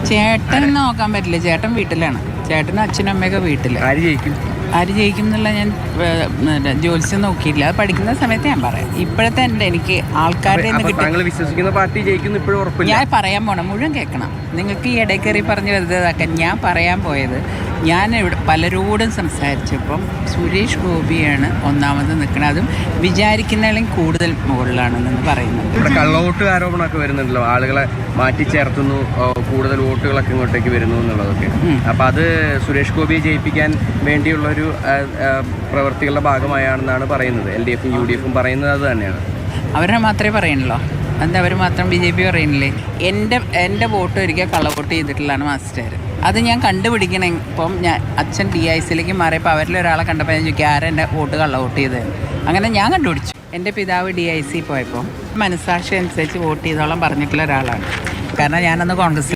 ചേട്ടൻ നോക്കാൻ പറ്റില്ല, ചേട്ടൻ വീട്ടിലാണ്. ചേട്ടനും അച്ഛനും അമ്മയൊക്കെ വീട്ടിൽ. ആര് ജയിക്കും എന്നുള്ള ഞാൻ ജോലിസ് നോക്കിയില്ല. അത് പഠിക്കുന്ന സമയത്ത് ഞാൻ പറയാം. ഇപ്പോഴത്തെ എനിക്ക് ആൾക്കാരുടെ വിശ്വസിക്കുന്ന പാർട്ടി ജയിക്കുന്നു ഇപ്പോഴും ഉറപ്പില്ല. ഞാൻ പറയാൻ പോണം, മുഴുവൻ കേൾക്കണം. നിങ്ങൾക്ക് ഈ ഇടയിൽ കയറി പറഞ്ഞ് വെറുതെതാക്കാൻ ഞാൻ പറയാൻ പോയത്. ഞാൻ ഇവിടെ പലരോടും സംസാരിച്ചപ്പം സുരേഷ് ഗോപിയാണ് ഒന്നാമത് നിൽക്കുന്നത്. അതും വിചാരിക്കുന്നതിലും കൂടുതൽ മുകളിലാണെന്ന് പറയുന്നത്. ഇവിടെ കള്ളവോട്ട് ആരോപണമൊക്കെ വരുന്നുണ്ടല്ലോ, ആളുകളെ മാറ്റി ചേർത്തുന്നു, കൂടുതൽ വോട്ടുകളൊക്കെ ഇങ്ങോട്ടേക്ക് വരുന്നു എന്നുള്ളതൊക്കെ. അപ്പം അത് സുരേഷ് ഗോപിയെ ജയിപ്പിക്കാൻ വേണ്ടിയുള്ളൊരു പ്രവൃത്തികളുടെ ഭാഗമായാണെന്നാണ് പറയുന്നത്. LDFും UDFും പറയുന്നത് അത് തന്നെയാണ്. അവരെ മാത്രമേ പറയണല്ലോ, എന്താ അവർ മാത്രം BJP പറയുന്നില്ലേ? എൻ്റെ വോട്ട് ഒരിക്കൽ കള്ളവോട്ട് ചെയ്തിട്ടുള്ളതാണ് മാസ്റ്റർ. അത് ഞാൻ കണ്ടുപിടിക്കണം. ഇപ്പം അച്ഛൻ DICയിലേക്ക് മാറിയപ്പോൾ അവരിൽ ഒരാളെ കണ്ടപ്പോൾ ഞാൻ ചോദിക്കുക ആരെൻ്റെ വോട്ട് കള്ളവോട്ട് ചെയ്തത്. അങ്ങനെ ഞാൻ കണ്ടുപിടിച്ചു. എൻ്റെ പിതാവ് DIC പോയപ്പോൾ മനസ്സാക്ഷി അനുസരിച്ച് വോട്ട് ചെയ്തോളം പറഞ്ഞിട്ടുള്ള ഒരാളാണ്. കാരണം ഞാനന്ന് കോൺഗ്രസ്